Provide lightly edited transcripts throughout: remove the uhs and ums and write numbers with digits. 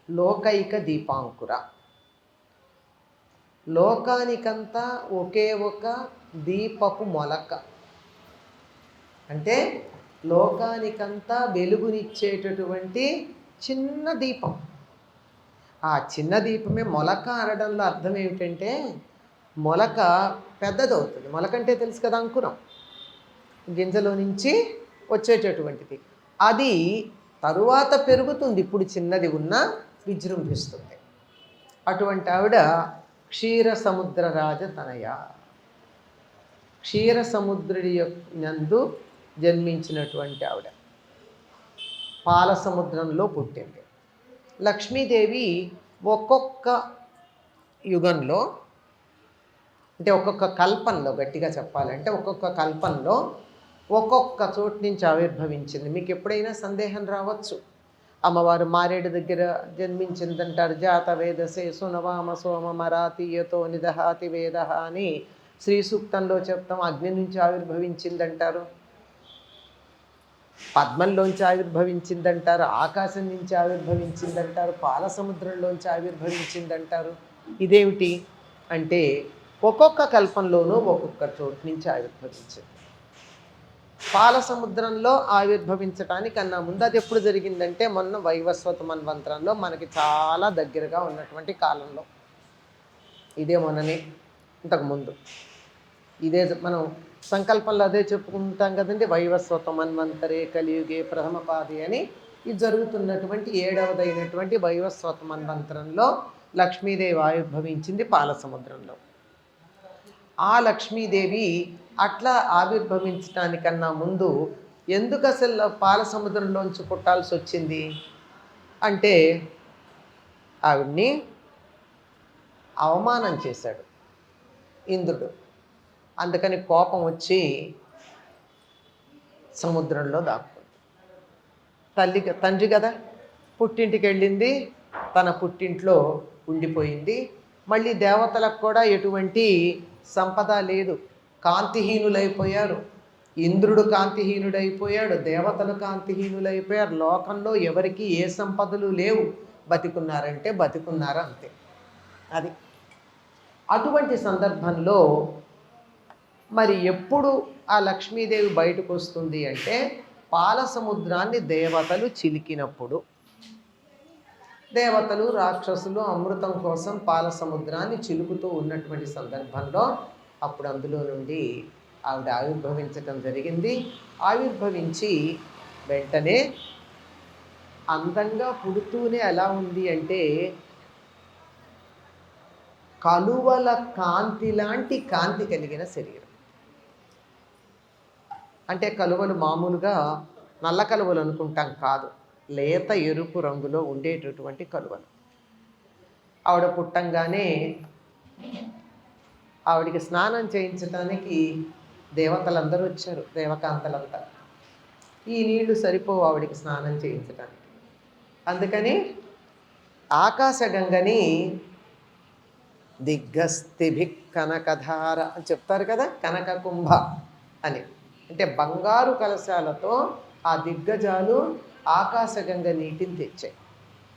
లోకైక దీపాంకుర. లోకానికంతా ఒకే ఒక దీపపు మొలక. అంటే లోకానికంతా వెలుగునిచ్చేటటువంటి చిన్న దీపం. ఆ చిన్న దీపమే మొలక అనడంలో అర్థం ఏమిటంటే మొలక పెద్దదవుతుంది. మొలక అంటే తెలుసు కదా, అంకురం, గింజలో నుంచి వచ్చేటటువంటిది. అది తరువాత పెరుగుతుంది, ఇప్పుడు చిన్నది ఉన్నా విజృంభిస్తుంది. అటువంటి ఆవిడ క్షీర సముద్ర రాజ తనయ. క్షీర సముద్రుడి నందు జన్మించినటువంటి ఆవిడ పాల సముద్రంలో పుట్టింది. లక్ష్మీదేవి ఒక్కొక్క యుగంలో, అంటే ఒక్కొక్క కల్పంలో, గట్టిగా చెప్పాలంటే ఒక్కొక్క కల్పంలో ఒక్కొక్క చోటు నుంచి ఆవిర్భవించింది. మీకు ఎప్పుడైనా సందేహం రావచ్చు, అమ్మవారు మారేడు దగ్గర జన్మించిందంటారు. జాత వేదసే సునవామ సోమ మరాతీయతో నిదహాతి వేద అని శ్రీ సూక్తంలో చెప్తాం. అగ్ని నుంచి ఆవిర్భవించిందంటారు, పద్మంలోంచి ఆవిర్భవించిందంటారు, ఆకాశం నుంచి ఆవిర్భవించిందంటారు, పాల సముద్రంలోంచి ఆవిర్భవించిందంటారు. ఇదేమిటి అంటే ఒక్కొక్క కల్పంలోనూ ఒక్కొక్క చోటు నుంచి ఆవిర్భవించింది. పాల సముద్రంలో ఆవిర్భవించటానికన్నా ముందు అది ఎప్పుడు జరిగిందంటే మొన్న వైవస్వత మన్వంతరంలో, మనకి చాలా దగ్గరగా ఉన్నటువంటి కాలంలో. ఇదే మొన్ననే, ఇంతకుముందు ఇదే మనం సంకల్పంలో అదే చెప్పుకుంటాం కదండి. వైవస్వత మన్వంతరే కలియుగే ప్రథమ పాది అని. ఇది జరుగుతున్నటువంటి 7వదైనటువంటి వైవస్వత మన్వంతరంలో లక్ష్మీదేవి ఆవిర్భవించింది పాల సముద్రంలో. ఆ లక్ష్మీదేవి అట్లా ఆవిర్భవించడానికన్నా ముందు ఎందుకు అసలు పాల సముద్రంలోంచి పుట్టాల్సి వచ్చింది అంటే ఆవిడ్ని అవమానం చేశాడు ఇంద్రుడు. అందుకని కోపం వచ్చి సముద్రంలో దాక్కుంది. తండ్రి కదా, పుట్టింటికి వెళ్ళింది, తన పుట్టింట్లో ఉండిపోయింది. మళ్ళీ దేవతలకు కూడా ఎటువంటి సంపద లేదు, కాంతిహీనులైపోయారు. ఇంద్రుడు కాంతిహీనుడైపోయాడు, దేవతలు కాంతిహీనులైపోయారు. లోకంలో ఎవరికి ఏ సంపదలు లేవు. బతికున్నారంటే బతికున్నారు అంతే. అది అటువంటి సందర్భంలో మరి ఎప్పుడు ఆ లక్ష్మీదేవి బయటకు వస్తుంది అంటే పాల సముద్రాన్ని దేవతలు చిలికినప్పుడు. దేవతలు రాక్షసులు అమృతం కోసం పాల సముద్రాన్ని చిలుకుతూ ఉన్నటువంటి సందర్భంలో అప్పుడు అందులో నుండి ఆవిడ ఆవిర్భవించటం జరిగింది. ఆవిర్భవించి వెంటనే అందంగా పుడుతూనే ఎలా ఉంది అంటే కలువల కాంతి లాంటి కాంతి కలిగిన శరీరం. అంటే కలువలు మామూలుగా నల్ల కలువలు అనుకుంటాం కాదు, లేత ఎరుపు రంగులో ఉండేటటువంటి కలువలు. ఆవిడ పుట్టంగానే ఆవిడికి స్నానం చేయించడానికి దేవతలందరూ వచ్చారు, దేవకాంతలంతా. ఈ నీళ్లు సరిపోవు ఆవిడికి స్నానం చేయించడానికి. అందుకని ఆకాశగంగని దిగ్గస్థిభి కనకధార అని చెప్తారు కదా, కనక కుంభ అని. అంటే బంగారు కలశాలతో ఆ దిగ్గజాలు ఆకాశగంగ నీటిని తెచ్చాయి.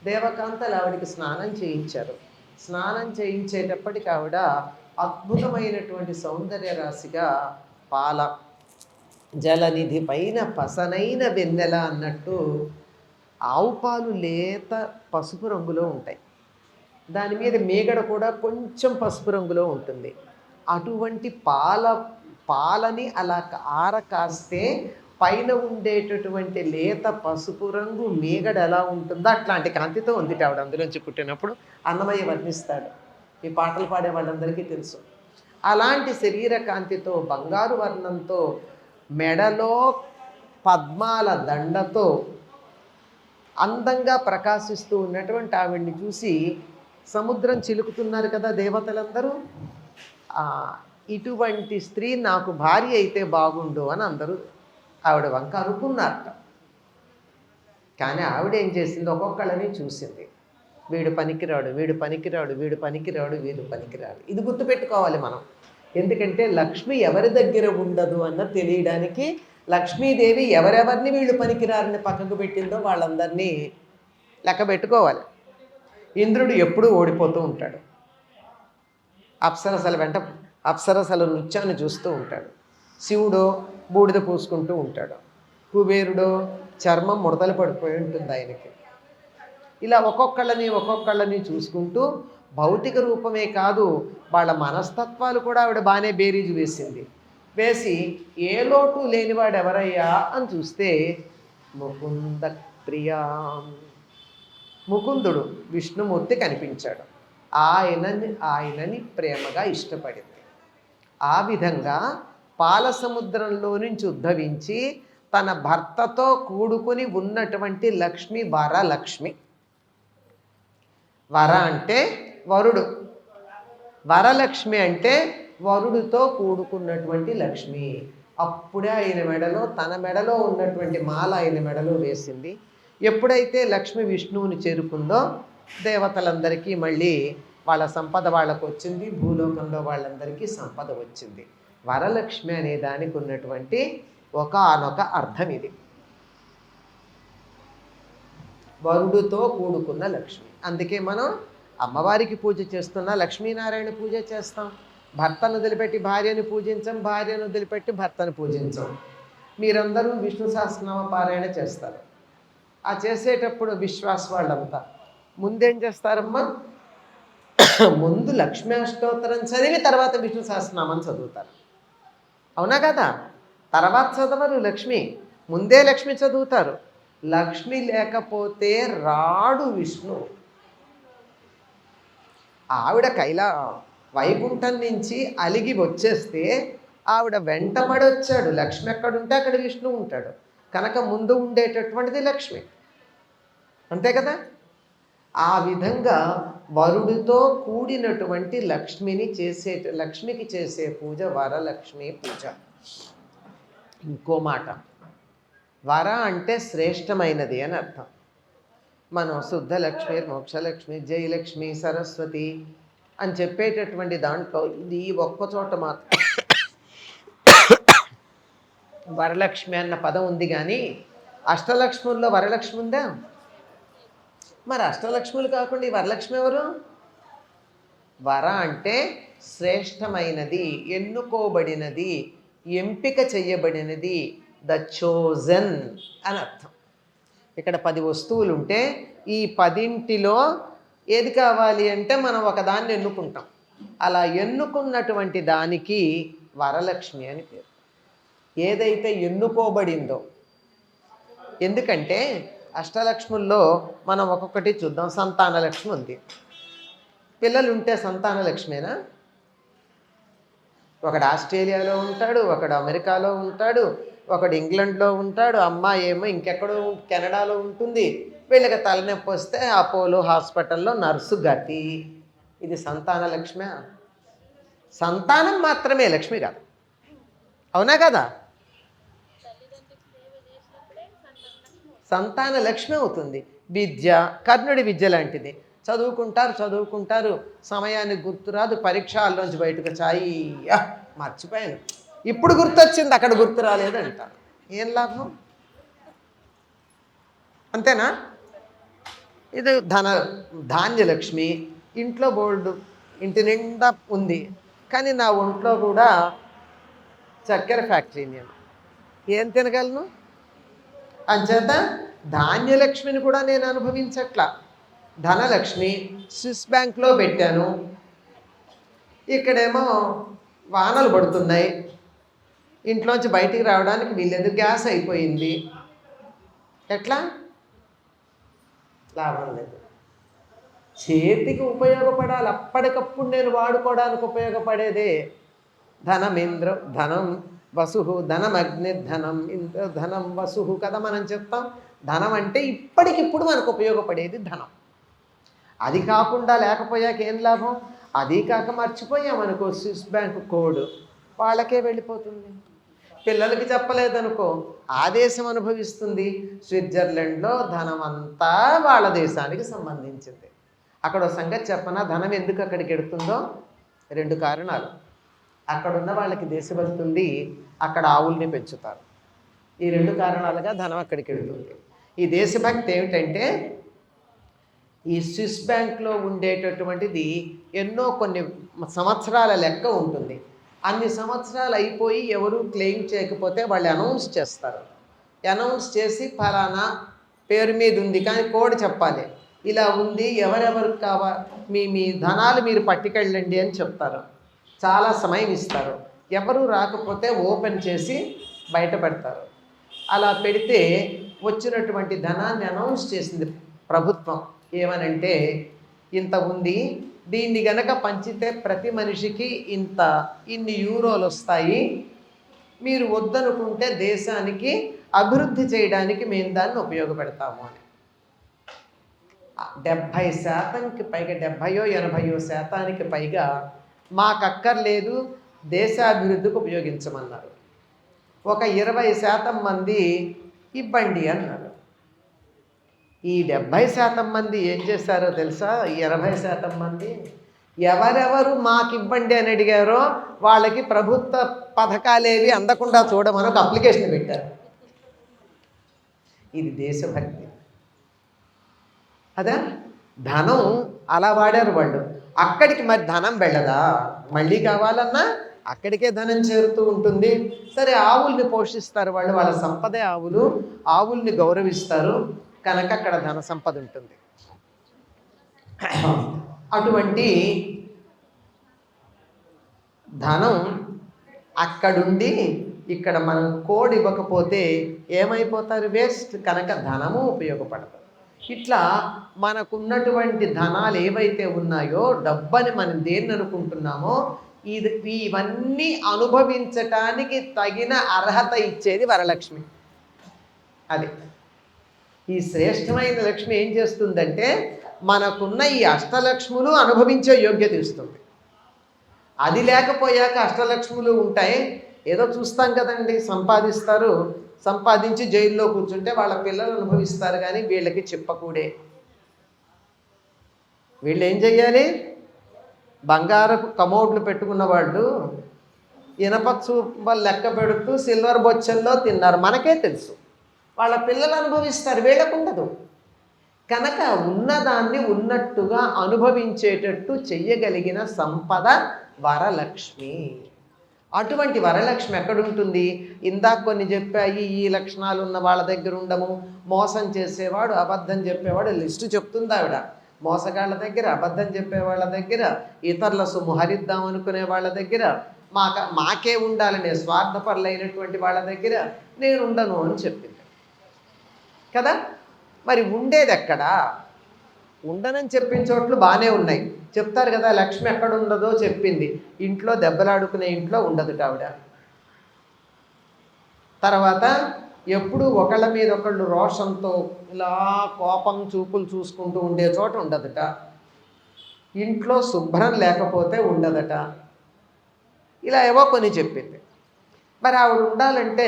దేవకాంతలు ఆవిడికి స్నానం చేయించారు. స్నానం చేయించేటప్పటికి ఆవిడ అద్భుతమైనటువంటి సౌందర్య రాశిగా పాల జలనిధి పైన పసనైన వెన్నెల అన్నట్టు ఆవు పాలు లేత పసుపు రంగులో ఉంటాయి, దాని మీద మేగడ కూడా కొంచెం పసుపు రంగులో ఉంటుంది. అటువంటి పాలని అలా కాస్తే పైన ఉండేటటువంటి లేత పసుపు రంగు మేగడ ఎలా ఉంటుందో అట్లాంటి కాంతితో ఉంది ఆవిడ. అందులోంచి పుట్టినప్పుడు అన్నమయ్య వర్ణిస్తాడు, ఈ పాటలు పాడే వాళ్ళందరికీ తెలుసు. అలాంటి శరీర కాంతితో, బంగారు వర్ణంతో, మెడలో పద్మాల దండతో అందంగా ప్రకాశిస్తూ ఉన్నటువంటి ఆవిడ్ని చూసి సముద్రం చిలుకుతున్నారు కదా దేవతలందరూ. ఇటువంటి స్త్రీ నాకు భార్య అయితే బాగుండు అని అందరూ ఆవిడ వంక అనుకున్నారట. కానీ ఆవిడ ఏం చేసింది, ఒక్కొక్కళ్ళని చూసింది. వీడు పనికిరాడు, వీడు పనికిరాడు, వీడు పనికిరాడు, వీడు పనికిరాడు. ఇది గుర్తుపెట్టుకోవాలి మనం. ఎందుకంటే లక్ష్మి ఎవరి దగ్గర ఉండదు అన్న తెలియడానికి లక్ష్మీదేవి ఎవరెవరిని వీళ్ళు పనికిరారని పక్కకు పెట్టిందో వాళ్ళందరినీ లెక్క పెట్టుకోవాలి. ఇంద్రుడు ఎప్పుడూ ఓడిపోతూ ఉంటాడు. అప్సరసల వెంట అప్సరసల నృత్యాన్ని చూస్తూ ఉంటాడు. శివుడు బూడిద పూసుకుంటూ ఉంటాడు. కుబేరుడు చర్మం ముడతలు పడిపోయి ఉంటుంది ఆయనకి. ఇలా ఒక్కొక్కళ్ళని చూసుకుంటూ భౌతిక రూపమే కాదు వాళ్ళ మనస్తత్వాలు కూడా ఆవిడ బాగానే బేరీజు వేసింది. వేసి ఏ లోటు లేనివాడు ఎవరయ్యా అని చూస్తే ముకుంద ప్రియా, ముకుందుడు విష్ణుమూర్తి కనిపించాడు. ఆయనని ప్రేమగా ఇష్టపడింది. ఆ విధంగా పాలసముద్రంలో నుంచి ఉద్భవించి తన భర్తతో కూడుకుని ఉన్నటువంటి లక్ష్మి వరలక్ష్మి. వర అంటే వరుడు, వరలక్ష్మి అంటే వరుడితో కూడుకున్నటువంటి లక్ష్మి. అప్పుడే ఆయన మెడలో, తన మెడలో ఉన్నటువంటి మాల ఆయన మెడలో వేసింది. ఎప్పుడైతే లక్ష్మి విష్ణువుని చేరుకుందో దేవతలందరికీ మళ్ళీ వాళ్ళ సంపద వాళ్ళకు వచ్చింది, భూలోకంలో వాళ్ళందరికీ సంపద వచ్చింది. వరలక్ష్మి అనే దానికి ఉన్నటువంటి ఒకానొక అర్థం ఇది. వరుడుతో కూడుకున్న లక్ష్మి. అందుకే మనం అమ్మవారికి పూజ చేస్తున్నా లక్ష్మీనారాయణ పూజ చేస్తాం. భర్తను వదిలిపెట్టి భార్యను పూజించం, భార్యను వదిలిపెట్టి భర్తను పూజించం. మీరందరూ విష్ణు సహస్రనామ పారాయణ చేస్తారు. ఆ చేసేటప్పుడు విశ్వాస వాళ్ళంతా ముందేం చేస్తారమ్మా, ముందు లక్ష్మీ అష్టోత్తరం చదివి తర్వాత విష్ణు సహస్రనామం చదువుతారు. అవునా కదా? తర్వాత చదవరు లక్ష్మి, ముందే లక్ష్మి చదువుతారు. లక్ష్మి లేకపోతే రాడు విష్ణు. ఆవిడ వైకుంఠం నుంచి అలిగి వచ్చేస్తే ఆవిడ వెంటబడి వచ్చాడు. లక్ష్మి ఎక్కడుంటే అక్కడ విష్ణు ఉంటాడు కనుక ముందు ఉండేటటువంటిది లక్ష్మి. అంతే కదా? ఆ విధంగా వరుడితో కూడినటువంటి లక్ష్మికి చేసే పూజ వరలక్ష్మి పూజ. ఇంకో మాట, వర అంటే శ్రేష్టమైనది అని అర్థం. మనం శుద్ధ లక్ష్మి, మోక్షలక్ష్మి, జయలక్ష్మి, సరస్వతి అని చెప్పేటటువంటి దాంట్లో ఇది ఒక్కచోట మాత్రం వరలక్ష్మి అన్న పదం ఉంది. కానీ అష్టలక్ష్ముల్లో వరలక్ష్మి ఉందా? మరి అష్టలక్ష్ములు కాకుండా ఈ వరలక్ష్మి ఎవరు? వర అంటే శ్రేష్టమైనది, ఎన్నుకోబడినది, ఎంపిక చెయ్యబడినది, ద చోజన్ అని అర్థం. ఇక్కడ 10 వస్తువులు ఉంటే ఈ 10లో ఏది కావాలి అంటే మనం ఒకదాన్ని ఎన్నుకుంటాం. అలా ఎన్నుకున్నటువంటి దానికి వరలక్ష్మి అని పేరు. ఏదైతే ఎన్నుకోబడిందో, ఎందుకంటే అష్టలక్ష్ముల్లో మనం ఒక్కొక్కటి చూద్దాం. సంతాన లక్ష్మి ఉంది. పిల్లలు ఉంటే సంతాన లక్ష్మేనా? ఒకడు ఆస్ట్రేలియాలో ఉంటాడు, ఒకడు అమెరికాలో ఉంటాడు, ఒకడు ఇంగ్లాండ్లో ఉంటాడు, అమ్మాయి ఏమో ఇంకెక్కడో కెనడాలో ఉంటుంది. వీళ్ళకి తలనొప్పి వస్తే అపోలో హాస్పిటల్లో నర్సు గతి. ఇది సంతాన లక్ష్మి? సంతానం మాత్రమే లక్ష్మి కాదు. అవునా కదా? సంతాన లక్ష్మి అవుతుంది. విద్య, కర్ణుడి విద్య లాంటిది. చదువుకుంటారు, సమయానికి గుర్తురాదు, పరీక్షల్లోంచి బయటకు మర్చిపోయాను, ఇప్పుడు గుర్తొచ్చింది, అక్కడ గుర్తు రాలేదంటారు. ఏం లాభం? అంతేనా? ఇది ధాన్యలక్ష్మి. ఇంట్లో బోల్డు, ఇంటి నిండా ఉంది, కానీ నా ఒంట్లో కూడా చక్కెర ఫ్యాక్టరీ నేను ఏం తినగలను? అంచేత ధాన్యలక్ష్మిని కూడా నేను అనుభవించట్లా. ధనలక్ష్మి స్విస్ బ్యాంక్లో పెట్టాను, ఇక్కడేమో వానలు పడుతున్నాయి, ఇంట్లోంచి బయటికి రావడానికి వీళ్ళేదో గ్యాస్ అయిపోయింది. ఎట్లా? లాభం లేదు. చేతికి ఉపయోగపడాలి, అప్పటికప్పుడు నేను వాడుకోవడానికి ఉపయోగపడేదే. ధనం వసు, ధనమగ్నిర్ధనం, ఇంద్ర ధనం వసు కదా మనం చెప్తాం. ధనం అంటే ఇప్పటికిప్పుడు మనకు ఉపయోగపడేది ధనం. అది కాకుండా లేకపోయాక ఏం లాభం? అది కాక మర్చిపోయామనుకో స్విస్ బ్యాంక్ కోడ్, వాళ్ళకే వెళ్ళిపోతుంది. పిల్లలకి చెప్పలేదనుకో ఆ దేశం అనుభవిస్తుంది. స్విట్జర్లాండ్లో ధనం అంతా వాళ్ళ దేశానికి సంబంధించింది. అక్కడ సంగతి చెప్పనా, ధనం ఎందుకు అక్కడికి ఎడుతుందో? 2 కారణాలు. అక్కడున్న వాళ్ళకి దేశభక్తి ఉండి అక్కడ ఆవుల్ని పెంచుతారు. ఈ 2 కారణాలుగా ధనం అక్కడికి వెళ్తుంది. ఈ దేశభక్తి ఏమిటంటే ఈ స్విస్ బ్యాంక్లో ఉండేటటువంటిది ఎన్నో కొన్ని సంవత్సరాల లెక్క ఉంటుంది. అన్ని సంవత్సరాలు అయిపోయి ఎవరు క్లెయిమ్ చేయకపోతే వాళ్ళు అనౌన్స్ చేస్తారు. అనౌన్స్ చేసి ఫలానా పేరు మీద ఉంది కానీ కోడ్ చెప్పాలి, ఇలా ఉంది, ఎవరెవరికి కావాలి, మీ ధనాలు మీరు పట్టుకెళ్ళండి అని చెప్తారు. చాలా సమయం ఇస్తారు. ఎవరు రాకపోతే ఓపెన్ చేసి బయట పెడతారు. అలా పెడితే వచ్చినటువంటి ధనాన్ని అనౌన్స్ చేసింది ప్రభుత్వం. ఏమనంటే, ఇంత ఉంది, దీన్ని గనక పంచితే ప్రతి మనిషికి ఇన్ని యూరోలు వస్తాయి, మీరు వద్దనుకుంటే దేశానికి అభివృద్ధి చేయడానికి మేము దాన్ని ఉపయోగపెడతాము అని. 70%కి పైగా, 70-80% పైగా మాకక్కర్లేదు, దేశాభివృద్ధికి ఉపయోగించమన్నారు. ఒక 20% మంది ఇవ్వండి అన్నారు. ఈ 70% మంది ఏం చేశారో తెలుసా? ఈ 20% మంది ఎవరెవరు మాకు ఇవ్వండి అని అడిగారో వాళ్ళకి ప్రభుత్వ పథకాలేవి అందకుండా చూడమని ఒక అప్లికేషన్ పెట్టారు. ఇది దేశభక్తి. అదా ధనం అలా వాడారు వాళ్ళు. అక్కడికి మరి ధనం వెళ్ళదా? మళ్ళీ కావాలన్నా అక్కడికే ధనం చేరుతూ ఉంటుంది. సరే, ఆవుల్ని పోషిస్తారు వాళ్ళు, వాళ్ళ సంపదే ఆవులు, ఆవుల్ని గౌరవిస్తారు కనుక అక్కడ ధన సంపద ఉంటుంది. అటువంటి ధనం అక్కడుండి ఇక్కడ మనం కోడ్ ఇవ్వకపోతే ఏమైపోతారు? వేస్ట్. కనుక ధనము ఉపయోగపడదు. ఇట్లా మనకున్నటువంటి ధనాలు ఏవైతే ఉన్నాయో, డబ్బని మనం దేన్ని అనుకుంటున్నామో, ఇవన్నీ అనుభవించటానికి తగిన అర్హత ఇచ్చేది వరలక్ష్మి. అది ఈ శ్రేష్టమైన లక్ష్మి ఏం చేస్తుందంటే, మనకున్న ఈ అష్టలక్ష్ములు అనుభవించే యోగ్యత ఇస్తుంది. అది లేకపోయాక అష్టలక్ష్ములు ఉంటాయి, ఏదో చూస్తాం కదండి, సంపాదిస్తారు, సంపాదించి జైల్లో కూర్చుంటే వాళ్ళ పిల్లలు అనుభవిస్తారు, కానీ వీళ్ళకి చెప్పకూడే. వీళ్ళు ఏం చెయ్యాలి? బంగారపు కమోడ్లు పెట్టుకున్న వాళ్ళు ఇనప చూపలు లెక్క పెడుతూ సిల్వర్ బొచ్చల్లో తిన్నారు. మనకే తెలుసు. వాళ్ళ పిల్లలు అనుభవిస్తారు, వీళ్ళకు ఉండదు. కనుక ఉన్నదాన్ని ఉన్నట్టుగా అనుభవించేటట్టు చెయ్యగలిగిన సంపద వరలక్ష్మి. అటువంటి వరలక్ష్మి ఎక్కడుంటుంది? ఇందాక కొన్ని చెప్పాయి, ఈ లక్షణాలు ఉన్న వాళ్ళ దగ్గర ఉండము. మోసం చేసేవాడు, అబద్ధం చెప్పేవాడు, లిస్టు చెప్తుంది ఆవిడ. మోసగాళ్ళ దగ్గర, అబద్ధం చెప్పే వాళ్ళ దగ్గర, ఇతరుల సొమ్ము హరిద్దాం అనుకునే వాళ్ళ దగ్గర, మాకే ఉండాలనే స్వార్థపరులైనటువంటి వాళ్ళ దగ్గర నేను ఉండను అని చెప్పింది కదా. మరి ఉండేది ఎక్కడా? ఉండనని చెప్పిన చోట్లు బాగానే ఉన్నాయి. చెప్తారు కదా, లక్ష్మి ఎక్కడ ఉండదో చెప్పింది. ఇంట్లో దెబ్బలాడుకునే ఇంట్లో ఉండదుట ఆవిడ. తర్వాత ఎప్పుడు ఒకళ్ళ మీద ఒకళ్ళు రోషంతో ఇలా కోపం చూపులు చూసుకుంటూ ఉండే చోట ఉండదుట. ఇంట్లో శుభ్రం లేకపోతే ఉండదట. ఇలా ఏవో కొన్ని చెప్పింది. మరి ఆవిడ ఉండాలంటే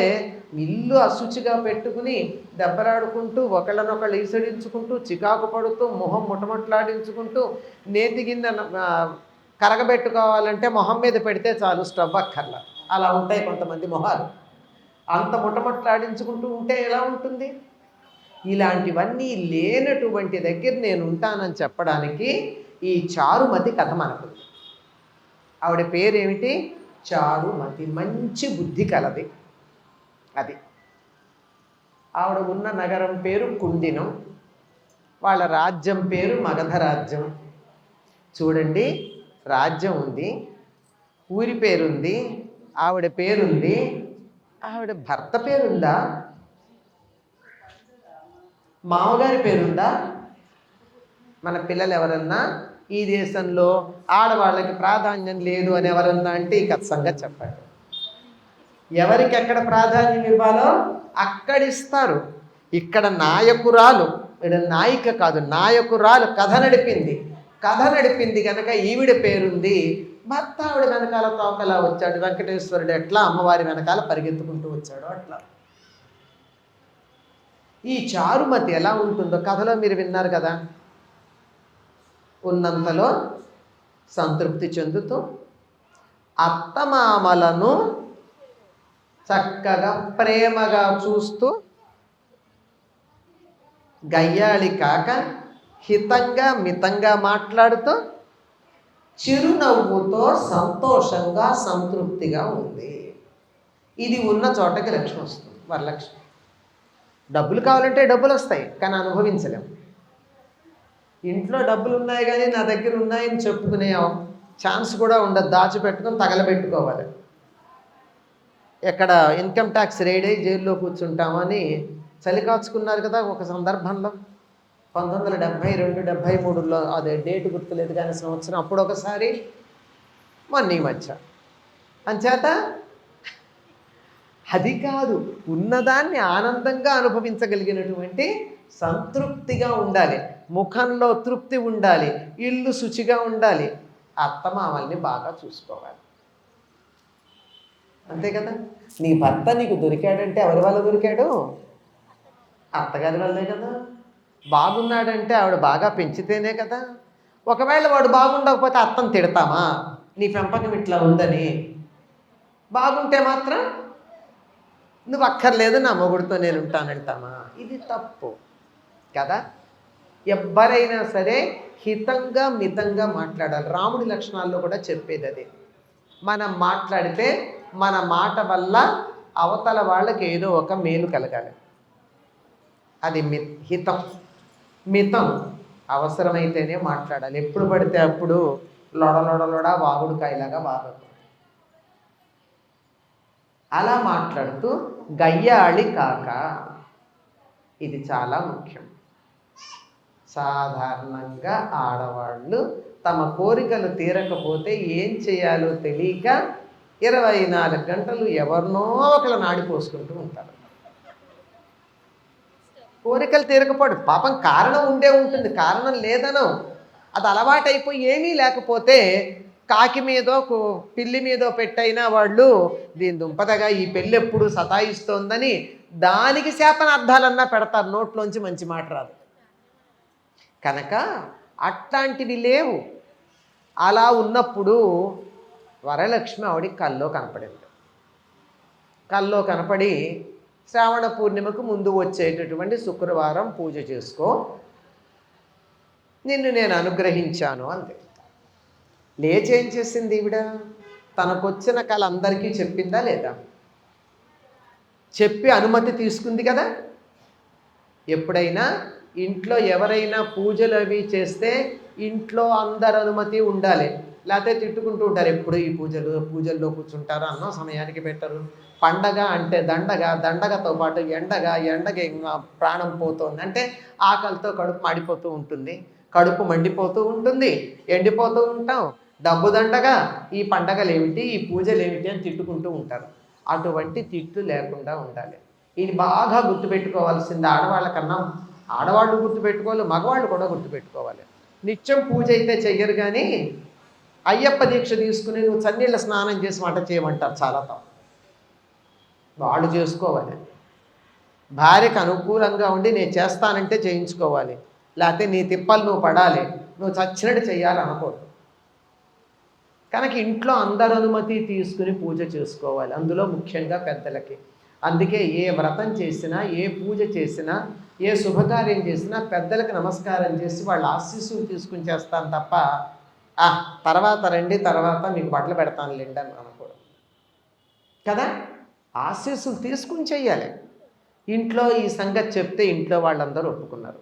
ఇల్లు అశుచిగా పెట్టుకుని దెబ్బలాడుకుంటూ ఒకళ్ళనొకళ్ళు ఈసడించుకుంటూ చికాకు పడుతూ మొహం ముట్టమట్లాడించుకుంటూ నేతి గిన్నె కరగబెట్టుకోవాలంటే మొహం మీద పెడితే చాలు, స్టవ్ అక్కర్లా. అలా ఉంటాయి కొంతమంది మొహాలు. అంత ముట్టమట్లాడించుకుంటూ ఉంటే ఎలా ఉంటుంది? ఇలాంటివన్నీ లేనటువంటి దగ్గర నేను ఉంటానని చెప్పడానికి ఈ చారుమతి కథ మనకు. ఆవిడ పేరేమిటి? చారుమతి. మంచి బుద్ధి కలది. అది ఆవిడ ఉన్న నగరం పేరు కుండినం, వాళ్ళ రాజ్యం పేరు మగధ రాజ్యం. చూడండి, రాజ్యం ఉంది, ఊరి పేరుంది, ఆవిడ పేరుంది. ఆవిడ భర్త పేరుందా? మామగారి పేరుందా? మన పిల్లలు ఎవరన్నా ఈ దేశంలో ఆడవాళ్ళకి ప్రాధాన్యం లేదు అని ఎవరన్నా అంటే ఈ కథ సంగతి చెప్పాడు. ఎవరికి ఎక్కడ ప్రాధాన్యం ఇవ్వాలో అక్కడిస్తారు. ఇక్కడ నాయకురాలు, ఇక్కడ నాయిక కాదు, నాయకురాలు కథ నడిపింది కనుక ఈవిడ పేరుంది. భర్త ఆవిడ వెనకాల తోకలా వచ్చాడు. వెంకటేశ్వరుడు ఎట్లా అమ్మవారి వెనకాల పరిగెత్తుకుంటూ వచ్చాడు అట్లా. ఈ చారుమతి ఎలా ఉంటుందో కథలో మీరు విన్నారు కదా. ఉన్నంతలో సంతృప్తి చెందుతూ అత్తమామలను చక్కగా ప్రేమగా చూస్తూ, గయ్యాళి కాక హితంగా మితంగా మాట్లాడుతూ చిరునవ్వుతో సంతోషంగా సంతృప్తిగా ఉంది. ఇది ఉన్న చోటకి లక్ష్మి వస్తుంది, వరలక్ష్మి. డబ్బులు కావాలంటే డబ్బులు వస్తాయి, కానీ అనుభవించలేము. ఇంట్లో డబ్బులు ఉన్నాయి కానీ నా దగ్గర ఉన్నాయని చెప్పుకునే ఛాన్స్ కూడా ఉండదు, దాచిపెట్టుకొని తగలబెట్టుకోవాలి. ఎక్కడ ఇన్కమ్ ట్యాక్స్ రేడ్ అయ్యి జైల్లో కూర్చుంటామని చలి కాచుకున్నారు కదా ఒక సందర్భంలో, 1972, 73లో, అదే డేట్ గుర్తులేదు కానీ సంవత్సరం. అప్పుడు ఒకసారి, మొన్న ఈ మధ్య. అంచేత అది కాదు, ఉన్నదాన్ని ఆనందంగా అనుభవించగలిగినటువంటి సంతృప్తిగా ఉండాలి, ముఖంలో తృప్తి ఉండాలి, ఇల్లు శుచిగా ఉండాలి, అత్తమామల్ని బాగా చూసుకోవాలి. అంతే కదా. నీ భర్త నీకు దొరికాడంటే ఎవరి వల్ల దొరికాడు? అత్తగారి వల్లే కదా. బాగున్నాడంటే ఆవిడ బాగా పెంచితేనే కదా. ఒకవేళ వాడు బాగుండకపోతే అత్తను తిడతామా నీ పెంపకం ఇట్లా ఉందని? బాగుంటే మాత్రం నువ్వు అక్కర్లేదు నా మొగుడితో నేను ఉంటానంటామా? ఇది తప్పు కదా. ఎవ్వరైనా సరే హితంగా మితంగా మాట్లాడాలి. రాముడి లక్షణాల్లో కూడా చెప్పేది అదే. మనం మాట్లాడితే మన మాట వల్ల అవతల వాళ్ళకి ఏదో ఒక మేలు కలగాలి. అది హితం. మితం అవసరమైతేనే మాట్లాడాలి. ఎప్పుడు పడితే అప్పుడు లొడలొడలొడ వాగుడుకాయలాగా వాగదు. అలా మాట్లాడుతూ గయ్యాళి కాక, ఇది చాలా ముఖ్యం. సాధారణంగా ఆడవాళ్ళు తమ కోరికలు తీరకపోతే ఏం చేయాలో తెలియక 24 గంటలు ఎవరినో ఒకరు నాడిపోసుకుంటూ ఉంటారు. కోరికలు తీరకపోవడం పాపం కారణం ఉండే ఉంటుంది, కారణం లేదనో. అది అలవాటైపోయి ఏమీ లేకపోతే కాకి మీదో పిల్లి మీదో పెట్టైనా వాళ్ళు దీని దుంపదగా ఈ పెళ్ళి ఎప్పుడు సతాయిస్తోందని దానికి శాపనార్థాలన్నా పెడతారు, నోట్లోంచి మంచి మాట రాదు కనుక. అట్లాంటివి లేవు. అలా ఉన్నప్పుడు వరలక్ష్మి ఆవిడికి కల్లో కనపడింది. కల్లో కనపడి శ్రావణ పూర్ణిమకు ముందు వచ్చేటటువంటి శుక్రవారం పూజ చేసుకో, నిన్ను నేను అనుగ్రహించాను అంతే. లేచేం చేసింది ఈవిడ? తనకొచ్చిన కళ అందరికీ చెప్పిందా లేదా? చెప్పి అనుమతి తీసుకుంది కదా. ఎప్పుడైనా ఇంట్లో ఎవరైనా పూజలు అవి చేస్తే ఇంట్లో అందరి అనుమతి ఉండాలి, లేకపోతే తిట్టుకుంటూ ఉంటారు. ఎప్పుడు ఈ పూజల్లో కూర్చుంటారు, అన్నం సమయానికి పెట్టరు. పండగ అంటే దండగతో పాటు ఎండకి ప్రాణం పోతుంది, అంటే ఆకలితో కడుపు మాడిపోతూ ఉంటుంది, కడుపు మండిపోతూ ఉంటుంది, ఎండిపోతూ ఉంటాం. డబ్బు దండగా, ఈ పండగలు ఏమిటి, ఈ పూజలు ఏమిటి అని తిట్టుకుంటూ ఉంటారు. అటువంటి తిట్లు లేకుండా ఉండాలి. ఇది బాగా గుర్తుపెట్టుకోవాల్సింది. ఆడవాళ్ళకన్నా ఆడవాళ్ళు గుర్తుపెట్టుకోవాలి, మగవాళ్ళు కూడా గుర్తుపెట్టుకోవాలి. నిత్యం పూజ అయితే చెయ్యరు, కానీ అయ్యప్ప దీక్ష తీసుకుని నువ్వు చన్నీళ్ళ స్నానం చేసి వంట చేయమంటారు, చాలా తప్పు. వాళ్ళు చేసుకోవాలి. భార్యకు అనుకూలంగా ఉండి నేను చేస్తానంటే చేయించుకోవాలి, లేకపోతే నీ తిప్పలు నువ్వు పడాలి, నువ్వు చచ్చినట్టు చెయ్యాలి అనకూడదు. కనుక ఇంట్లో అందరి అనుమతి తీసుకుని పూజ చేసుకోవాలి, అందులో ముఖ్యంగా పెద్దలకి. అందుకే ఏ వ్రతం చేసినా, ఏ పూజ చేసినా, ఏ శుభకార్యం చేసినా పెద్దలకు నమస్కారం చేసి వాళ్ళ ఆశీస్సులు తీసుకుని చేస్తాను తప్ప తర్వాత రండి, తర్వాత మీకు బట్టలు పెడతాను లేండి అని అనకూడదు కదా. ఆశీస్సులు తీసుకుని చెయ్యాలి. ఇంట్లో ఈ సంగతి చెప్తే ఇంట్లో వాళ్ళందరూ ఒప్పుకున్నారు,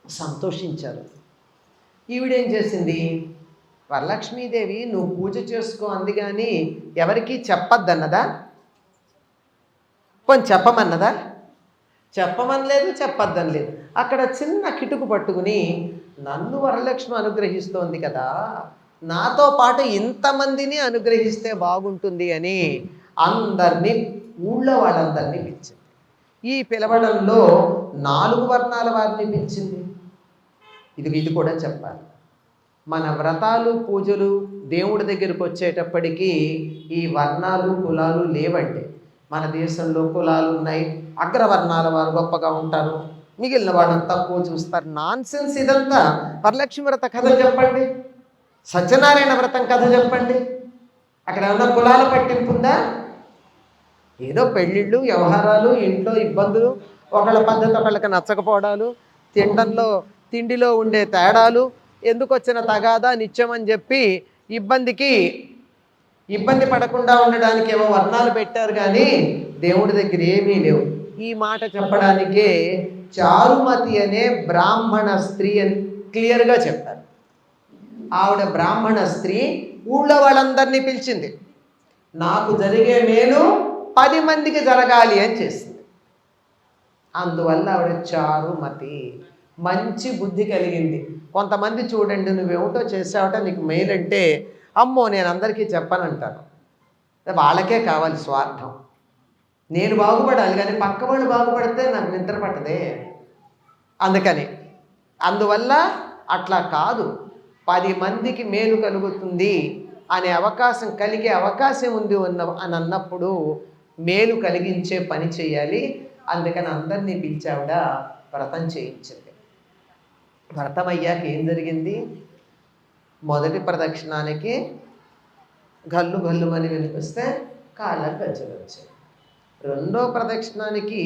సంతోషించారు. ఈవిడేం చేసింది? వరలక్ష్మీదేవి నువ్వు పూజ చేసుకో అంది, కానీ ఎవరికీ చెప్పద్దన్నదా? కొంచెం చెప్పమన్నదా? చెప్పమనలేదు, చెప్పద్దని లేదు. అక్కడ చిన్న కిటుకు పట్టుకుని నన్ను వరలక్ష్మి అనుగ్రహిస్తోంది కదా, నాతో పాటు ఇంతమందిని అనుగ్రహిస్తే బాగుంటుంది అని అందరినీ, ఊళ్ళో వాళ్ళందరినీ పిలిచింది. ఈ పిలవడంలో 4 వర్ణాల వారిని పిలిచింది. ఇది కూడా చెప్పాలి. మన వ్రతాలు పూజలు దేవుడి దగ్గరికి వచ్చేటప్పటికీ ఈ వర్ణాలు కులాలు లేవండి. మన దేశంలో కులాలు ఉన్నాయి, అగ్రవర్ణాల వారు గొప్పగా ఉంటారు, మిగిలిన వాళ్ళని తక్కువ చూస్తారు. నాన్సెన్స్ ఇదంతా. వరలక్ష్మి వ్రత కథ చెప్పండి, సత్యనారాయణ వ్రతం కథ చెప్పండి. అక్కడ ఏమన్నా కులాల పట్టింపు ఉందా? ఏదో పెళ్ళిళ్ళు, వ్యవహారాలు, ఇంట్లో ఇబ్బందులు, ఒకళ్ళ పద్ధతి ఒకళ్ళకి నచ్చకపోవడాలు, తినడంలో తిండిలో ఉండే తేడాలు, ఎందుకు వచ్చిన తగాదా నిత్యం అని చెప్పి ఇబ్బంది పడకుండా ఉండడానికి ఏమో వర్ణాలు పెట్టారు, కానీ దేవుడి దగ్గర ఏమీ లేవు. ఈ మాట చెప్పడానికే చారుమతి అనే బ్రాహ్మణ స్త్రీ అని క్లియర్గా చెప్పారు. ఆవిడ బ్రాహ్మణ స్త్రీ ఊళ్ళో వాళ్ళందరినీ పిలిచింది. నాకు జరిగే మేలు 10 మందికి జరగాలి అని చేసింది. అందువల్ల ఆవిడ చారుమతి, మంచి బుద్ధి కలిగింది. కొంతమంది చూడండి, నువ్వేమిటో చేసావట, నీకు మేలు అంటే అమ్మో నేను అందరికీ చెప్పనంటాను. వాళ్ళకే కావాలి స్వార్థం. నేను బాగుపడాలి, కానీ పక్క వాళ్ళు బాగుపడితే నాకు నిద్ర పట్టదే. అందువల్ల అట్లా కాదు, 10 మందికి మేలు కలుగుతుంది అనే అవకాశం కలిగే అవకాశం ఉంది అని అన్నప్పుడు మేలు కలిగించే పని చేయాలి. అందుకని అందరినీ పిలిచావిడ వ్రతం చేయించింది. వ్రతం అయ్యాక ఏం జరిగింది? మొదటి ప్రదక్షిణానికి గల్లు గల్లుమని వినిపిస్తే కాళ్ళకు గజ్జలు వచ్చాయి. రెండో ప్రదక్షిణానికి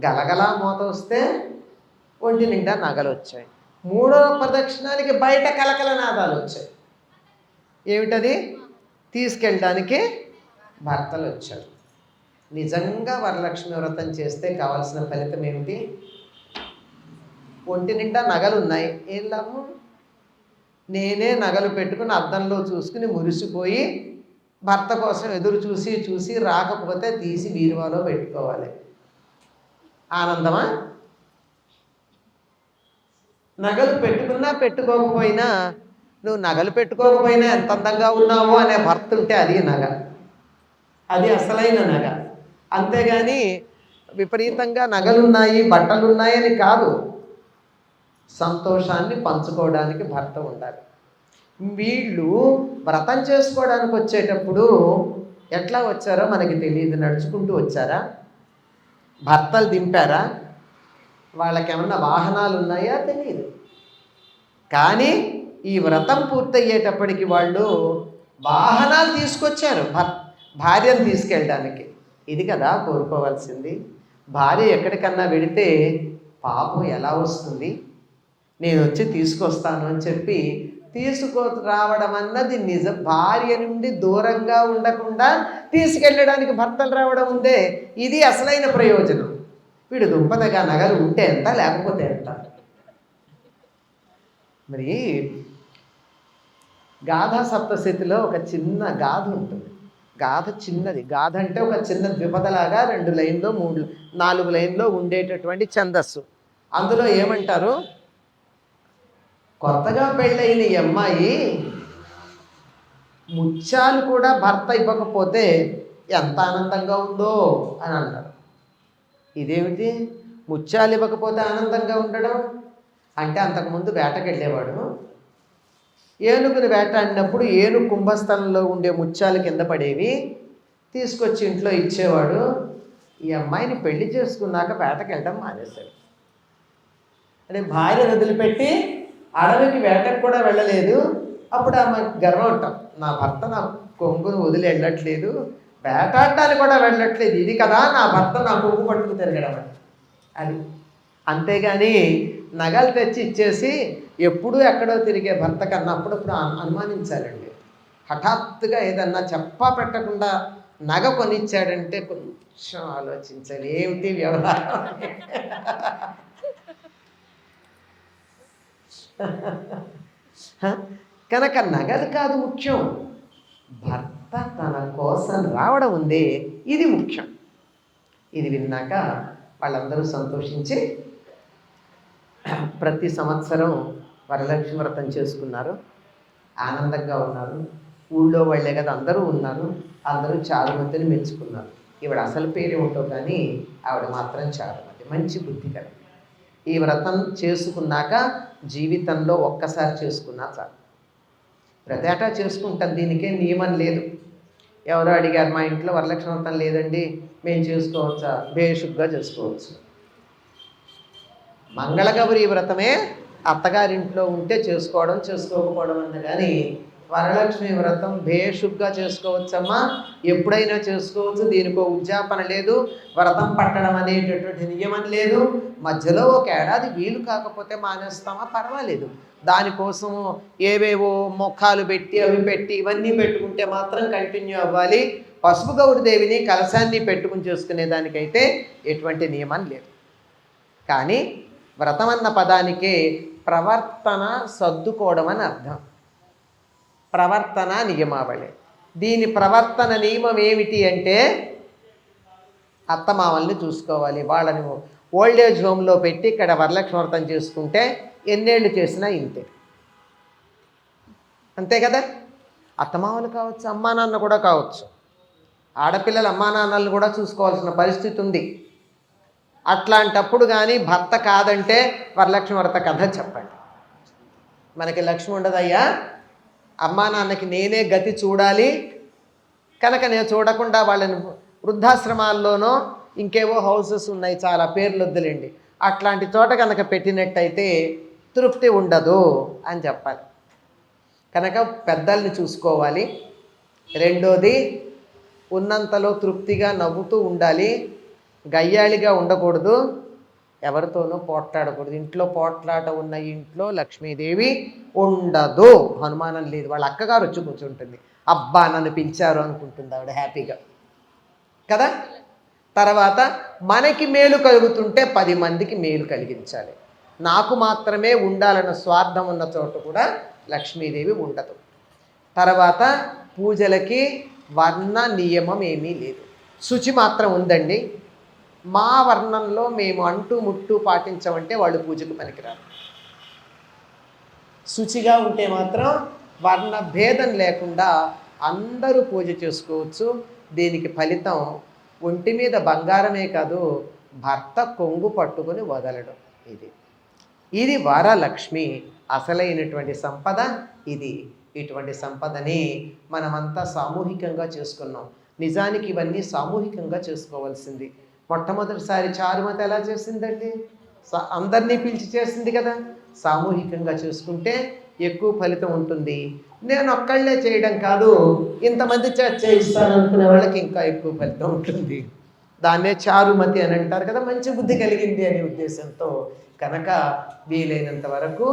గలగలా మోత వస్తే ఒంటి నిండా నగలు వచ్చాయి. మూడో ప్రదక్షిణానికి బయట కలకల నాదాలు వచ్చాయి. ఏమిటది? తీసుకెళ్ళడానికి భర్తలు వచ్చారు. నిజంగా వరలక్ష్మి వ్రతం చేస్తే కావాల్సిన ఫలితం ఏమిటి? ఒంటి నిండా నగలు ఉన్నాయి, ఏం లాభం? నేనే నగలు పెట్టుకుని అద్దంలో చూసుకుని మురిసిపోయి భర్త కోసం ఎదురు చూసి రాకపోతే తీసి బీరువాలో పెట్టుకోవాలి. ఆనందమా? నగలు పెట్టుకున్నా పెట్టుకోకపోయినా, నువ్వు నగలు పెట్టుకోకపోయినా ఎంత అందంగా ఉన్నావో అనే భర్త ఉంటే అది నగ, అది అసలైన నగ. అంతేగాని విపరీతంగా నగలున్నాయి బట్టలున్నాయి అని కాదు. సంతోషాన్ని పంచుకోవడానికి భర్త ఉండాలి. వీళ్ళు వ్రతం చేసుకోవడానికి వచ్చేటప్పుడు ఎట్లా వచ్చారో మనకి తెలియదు. నడుచుకుంటూ వచ్చారా? భర్తలు దింపారా? వాళ్ళకేమన్నా వాహనాలు ఉన్నాయా? తెలియదు. కానీ ఈ వ్రతం పూర్తయ్యేటప్పటికి వాళ్ళు వాహనాలు తీసుకొచ్చారు భార్యను తీసుకెళ్ళడానికి. ఇది కదా కోరుకోవాల్సింది. భార్య ఎక్కడికన్నా వెడితే పాపం ఎలా వస్తుంది? నేను వచ్చి తీసుకొస్తాను అని చెప్పి రావడం అన్నది నిజం. భార్య నుండి దూరంగా ఉండకుండా తీసుకెళ్ళడానికి భర్తలు రావడం ఉందే, ఇది అసలైన ప్రయోజనం. వీడు దుంపదగా నగలు ఉంటే ఎంత, లేకపోతే ఎంత. మరి గాథా సప్తశతిలో ఒక చిన్న గాథ ఉంటుంది. గాథ చిన్నది. గాథ అంటే ఒక చిన్న ద్విపదలాగా 2 లైన్లో 4 లైన్లో ఉండేటటువంటి ఛందస్సు. అందులో ఏమంటారు? కొత్తగా పెళ్ళైన ఈ అమ్మాయి ముత్యాలు కూడా భర్త ఇవ్వకపోతే ఎంత ఆనందంగా ఉందో అని అంటారు. ఇదేమిటి ముత్యాలు ఇవ్వకపోతే ఆనందంగా ఉండడం అంటే? అంతకుముందు వేటకెళ్ళేవాడు, ఏనుగుని వేటాడినప్పుడు ఏనుగు కుంభస్థలంలో ఉండే ముత్యాలు కింద పడేవి, తీసుకొచ్చి ఇంట్లో ఇచ్చేవాడు. ఈ అమ్మాయిని పెళ్లి చేసుకున్నాక వేటకెళ్ళడం మానేశాడు. అంటే భార్యను వదిలిపెట్టి అడవికి వేటకు కూడా వెళ్ళలేదు. అప్పుడు ఆమె గర్వం అంటాం, నా భర్త నా కొంగును వదిలి వెళ్ళట్లేదు, వేటాడటానికి కూడా వెళ్ళట్లేదు, ఇది కదా నా భర్త నా కొంగు పట్టుకు తిరగడం అది. అంతేగాని నగలు తెచ్చి ఇచ్చేసి ఎప్పుడూ ఎక్కడో తిరిగే భర్త కన్నా అప్పుడప్పుడు అనుమానించాలండి. హఠాత్తుగా ఏదన్నా చెప్పా పెట్టకుండా నగ కొనిచ్చాడంటే కొంచెం ఆలోచించాలి, ఏమిటి వ్యవహారం. కనుక నగలు కాదు ముఖ్యం, భర్త తన కోసం రావడం ఉందే ఇది ముఖ్యం. ఇది విన్నాక వాళ్ళందరూ సంతోషించి ప్రతి సంవత్సరం వరలక్ష్మి వ్రతం చేసుకున్నారు, ఆనందంగా ఉన్నారు. ఊళ్ళో వాళ్ళే కదా అందరూ ఉన్నారు, అందరూ చారుమతిని మెచ్చుకున్నారు. ఈవిడ అసలు పేరు ఏమిటో కానీ ఆవిడ మాత్రం చారుమతి, మంచి బుద్ధి కలిగి. ఈ వ్రతం చేసుకున్నాక జీవితంలో ఒక్కసారి చేసుకున్నా చాలు. ప్రతేటా చేసుకుంటాం, దీనికే నియమం లేదు. ఎవరో అడిగారు, మా ఇంట్లో వరలక్ష్మి వ్రతం లేదండి, మేము చేసుకోవచ్చా? బేషుగ్గా చేసుకోవచ్చు. మంగళగౌరి వ్రతమే అత్తగారింట్లో ఉంటే చేసుకోవడం, చేసుకోకపోవడం అన్న, కానీ వరలక్ష్మి వ్రతం భేషుగ్గా చేసుకోవచ్చమ్మా, ఎప్పుడైనా చేసుకోవచ్చు. దీనికో ఉద్యాపన లేదు, వ్రతం పట్టడం అనేటటువంటి నియమం లేదు. మధ్యలో ఒక ఏడాది వీలు కాకపోతే మానేస్తామా, పర్వాలేదు. దానికోసము ఏవేవో మొఖాలు పెట్టి అవి పెట్టి ఇవన్నీ పెట్టుకుంటే మాత్రం కంటిన్యూ అవ్వాలి. పసుపు గౌరిదేవిని కలశాన్ని పెట్టుకుని చేసుకునే దానికైతే ఎటువంటి నియమం లేదు. కానీ వ్రతం అన్న పదానికే ప్రవర్తన సర్దుకోవడం అని అర్థం. ప్రవర్తన నియమావళి. దీని ప్రవర్తన నియమం ఏమిటి అంటే అత్తమామల్ని చూసుకోవాలి. వాళ్ళని ఓల్డేజ్ హోమ్లో పెట్టి ఇక్కడ వరలక్ష్మి వ్రతం చేసుకుంటే ఎన్నేళ్ళు చేసినా ఇంతే, అంతే కదా. అత్తమామలు కావచ్చు, అమ్మా నాన్న కూడా కావచ్చు. ఆడపిల్లలు అమ్మా నాన్నలను కూడా చూసుకోవాల్సిన పరిస్థితి ఉంది. అట్లాంటప్పుడు కానీ భర్త కాదంటే వరలక్ష్మి వ్రత కథ చెప్పండి. మనకి లక్ష్మి ఉండదయ్యా, అమ్మా నాన్నకి నేనే గతి చూడాలి కనుక నేను చూడకుండా వాళ్ళని వృద్ధాశ్రమాల్లోనో ఇంకేవో హౌసెస్ ఉన్నాయి, చాలా పేర్లు వద్దులేండి, అట్లాంటి చోట కనుక పెట్టినట్టయితే తృప్తి ఉండదు అని చెప్పాలి. కనుక పెద్దల్ని చూసుకోవాలి. రెండోది, ఉన్నంతలో తృప్తిగా నవ్వుతూ ఉండాలి. గయ్యాళిగా ఉండకూడదు, ఎవరితోనూ పోట్లాడకూడదు. ఇంట్లో పోట్లాట ఉన్న ఇంట్లో లక్ష్మీదేవి ఉండదు, అనుమానం లేదు. వాళ్ళ అక్కగారు వచ్చి కూర్చుంటుంది, అబ్బా నన్ను పిలిచారు అనుకుంటుంది ఆవిడ హ్యాపీగా కదా. తర్వాత మనకి మేలు కలుగుతుంటే 10 మందికి మేలు కలిగించాలి. నాకు మాత్రమే ఉండాలన్న స్వార్థం ఉన్న చోట కూడా లక్ష్మీదేవి ఉండదు. తర్వాత పూజలకి వర్ణ నియమం ఏమీ లేదు, శుచి మాత్రం ఉందండి. మా వర్ణంలో మేము అంటూ ముట్టు పాటించమంటే వాళ్ళు పూజకు పనికిరారు. శుచిగా ఉంటే మాత్రం వర్ణ భేదం లేకుండా అందరూ పూజ చేసుకోవచ్చు. దీనికి ఫలితం ఒంటి మీద బంగారమే కాదు, భర్త కొంగు పట్టుకొని వదలడం. ఇది వరలక్ష్మి అసలైనటువంటి సంపద. ఇటువంటి సంపదని మనమంతా సామూహికంగా చేసుకున్నాం. నిజానికి ఇవన్నీ సామూహికంగా చేసుకోవాల్సింది. మొట్టమొదటిసారి చారుమతి ఎలా చేసిందండి, అందరినీ పిలిచి చేసింది కదా. సామూహికంగా చేసుకుంటే ఎక్కువ ఫలితం ఉంటుంది. నేను ఒక్కళ్ళే చేయడం కాదు, ఇంతమంది చేయిస్తాను అనుకునే వాళ్ళకి ఇంకా ఎక్కువ ఫలితం ఉంటుంది. దాన్నే చారుమతి అని అంటారు కదా, మంచి బుద్ధి కలిగింది అనే ఉద్దేశంతో. కనుక వీలైనంత వరకు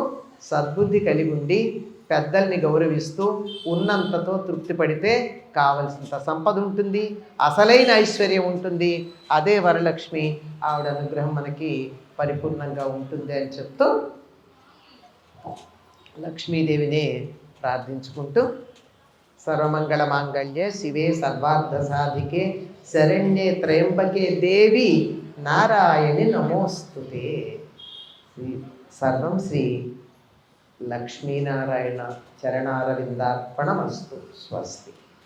సద్బుద్ధి కలిగి ఉండి పెద్దల్ని గౌరవిస్తూ ఉన్నంతతో తృప్తి పడితే కావలసినంత సంపద ఉంటుంది, అసలైన ఐశ్వర్యం ఉంటుంది. అదే వరలక్ష్మి, ఆవిడ అనుగ్రహం మనకి పరిపూర్ణంగా ఉంటుంది అని చెప్తూ లక్ష్మీదేవిని ప్రార్థించుకుంటూ సర్వమంగళ మాంగళ్యే శివే సర్వార్థ సాధికే శరణ్యే త్రయంబకే దేవి నారాయణి నమోస్తుతే. సర్వం శ్రీ లక్ష్మీనారాయణ చరణారవిందార్పణమస్తు. స్వస్తి.